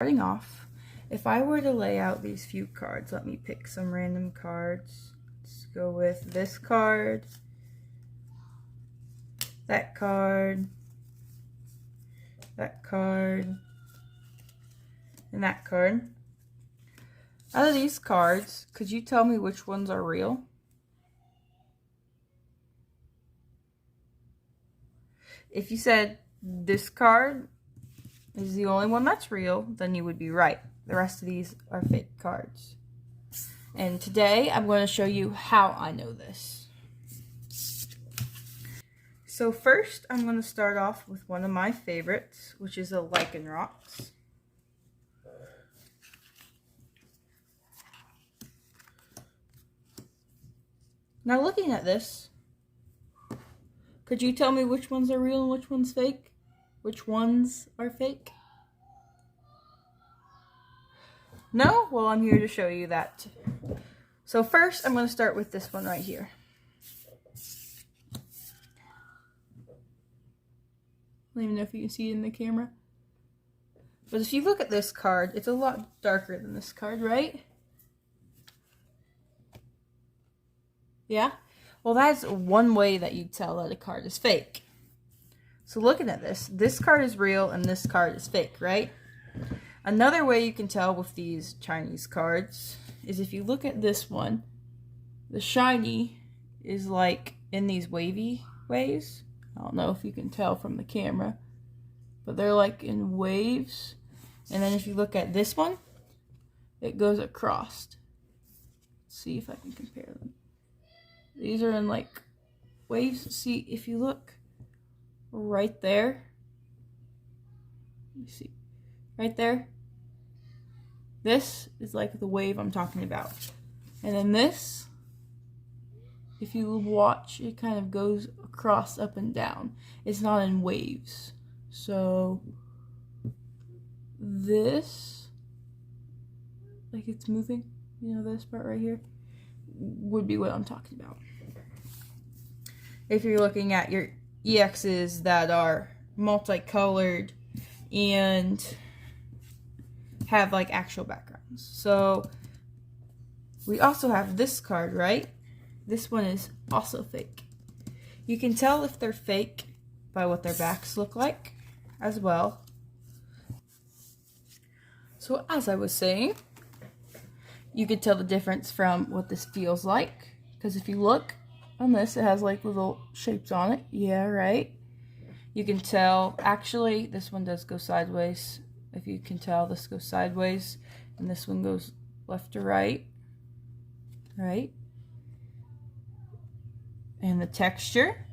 starting off, if I were to lay out these few cards, let me pick some random cards. Let's go with this card, that card, that card, and that card. Out of these cards, could you tell me which ones are real? If you said this card is the only one that's real, then you would be right. The rest of these are fake cards. And today I'm going to show you how I know this. So first I'm going to start off with one of my favorites, which is a Lycanrocks. Now looking at this, could you tell me which ones are real and which one's fake? Which ones are fake? No? Well, I'm here to show you that. So first, I'm going to start with this one right here. I don't even know if you can see it in the camera. But if you look at this card, it's a lot darker than this card, right? Yeah? Well, that's one way that you tell that a card is fake. So looking at this card is real and this card is fake, right? Another way you can tell with these Chinese cards is if you look at this one, the shiny is like in these wavy waves. I don't know if you can tell from the camera, but they're like in waves. And then if you look at this one, it goes across. Let's see if I can compare them. These are in like waves. See, if you look right there, let me see, right there, this is like the wave I'm talking about. And then this, if you watch, it kind of goes across, up and down. It's not in waves. So this, like it's moving, you know, this part right here, would be what I'm talking about. If you're looking at your EXs that are multicolored and have like actual backgrounds. So we also have this card, right? This one is also fake. You can tell if they're fake by what their backs look like as well. So as I was saying, you could tell the difference from what this feels like, because if you look on this, it has like little shapes on it. Yeah, right? You can tell, actually, this one does go sideways. If you can tell, this goes sideways, and this one goes left to right. Right? And the texture.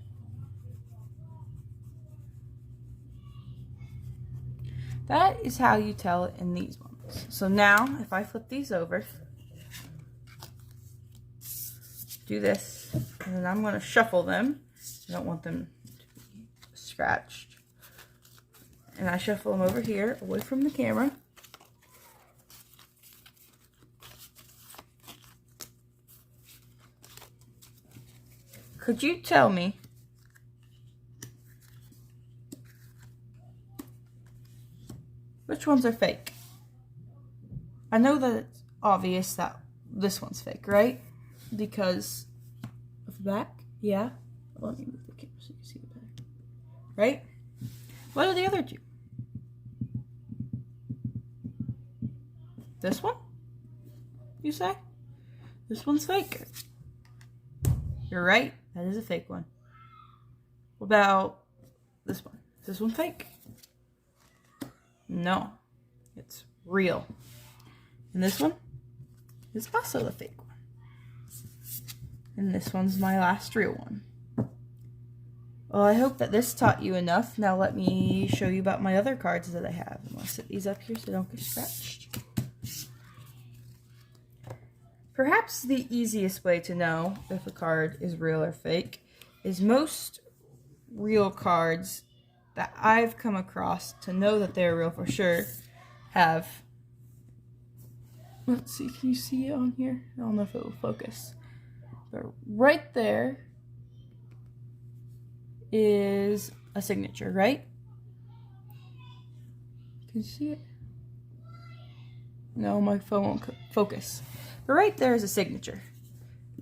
That is how you tell it in these ones. So now, if I flip these over, do this, and then I'm going to shuffle them. I don't want them to be scratched. And I shuffle them over here, away from the camera. Could you tell me which ones are fake? I know that it's obvious that this one's fake, right? Because of the back. Yeah. Let me move the camera so you can see the back. Right? What are the other two? This one? You say? This one's fake. You're right. That is a fake one. What about this one? Is this one fake? No. It's real. And this one is also a fake one. And this one's my last real one. Well, I hope that this taught you enough. Now let me show you about my other cards that I have. I'm going to set these up here so they don't get scratched. Perhaps the easiest way to know if a card is real or fake is most real cards that I've come across to know that they're real for sure have, let's see, can you see it on here? I don't know if it will focus. But right there is a signature, right? Can you see it? No, my phone won't focus. But right there is a signature.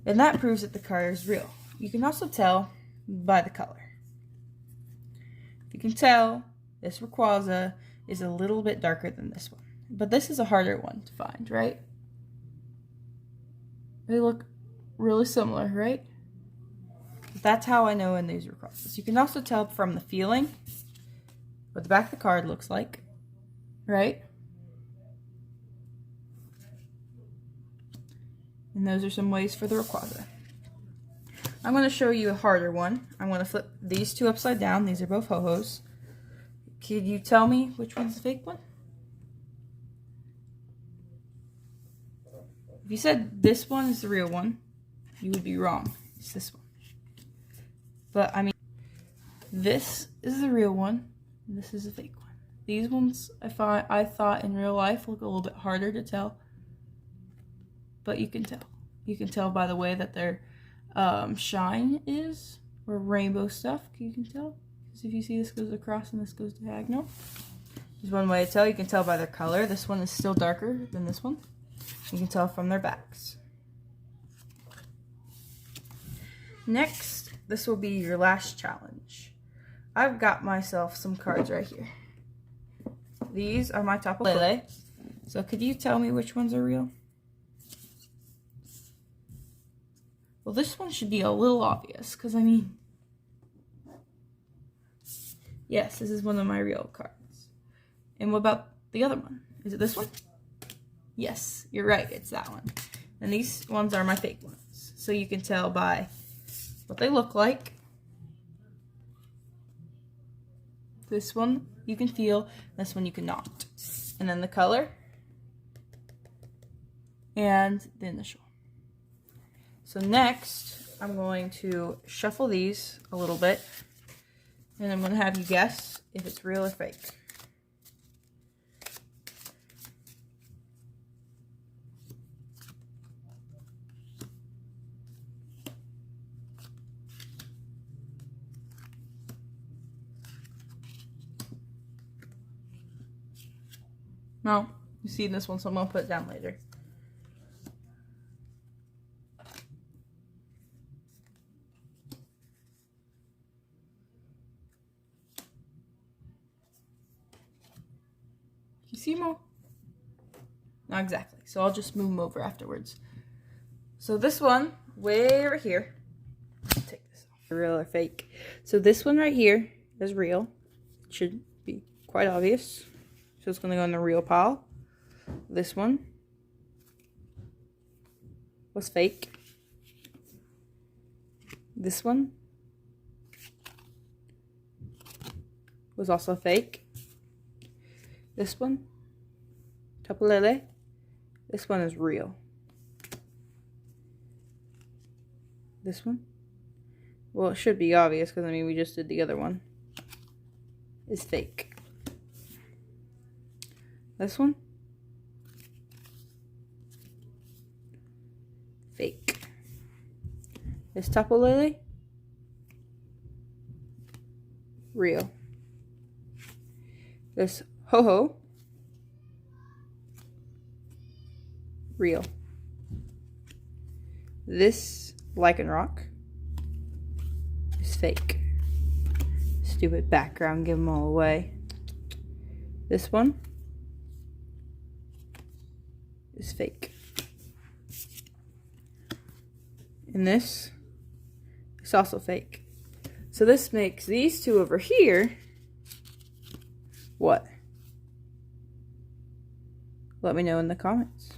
And that proves that the card is real. You can also tell by the color. You can tell this Rayquaza is a little bit darker than this one. But this is a harder one to find, right? They look really similar, right? That's how I know when these are Rayquazas. You can also tell from the feeling what the back of the card looks like, right? And those are some ways for the Rayquaza. I'm going to show you a harder one. I'm going to flip these two upside down. These are both Ho-Hos. Can you tell me which one's the fake one? If you said this one is the real one, you would be wrong. It's this one. But, I mean, this is the real one, and this is the fake one. These ones, I thought in real life look a little bit harder to tell. But you can tell. You can tell by the way that their shine is, or rainbow stuff, you can tell. Because if you see this goes across and this goes diagonal. There's one way to tell. You can tell by their color. This one is still darker than this one. You can tell from their backs. Next, this will be your last challenge. I've got myself some cards right here. These are my Tapu Lele. So could you tell me which ones are real? Well, this one should be a little obvious, because, I mean, yes, this is one of my real cards. And what about the other one? Is it this one? Yes, you're right, it's that one. And these ones are my fake ones. So you can tell by what they look like. This one you can feel, this one you cannot. And then the color and the initial. So next, I'm going to shuffle these a little bit, and I'm going to have you guess if it's real or fake. No, you see this one, so I'm going to put it down later. You see more? Not exactly, so I'll just move them over afterwards. So this one, way over here, take this off. Real or fake? So this one right here is real. It should be quite obvious. So it's going to go in the real pile. This one was fake. This one was also fake. This one, Tapu Lele. This one is real. This one, well, it should be obvious because, I mean, we just did the other one, is fake. This one, fake. This Tapu Lele, real. This Ho-Ho, real. This Lycanrock is fake. Stupid background, give them all away. This one is fake. And this is also fake. So this makes these two over here what? Let me know in the comments.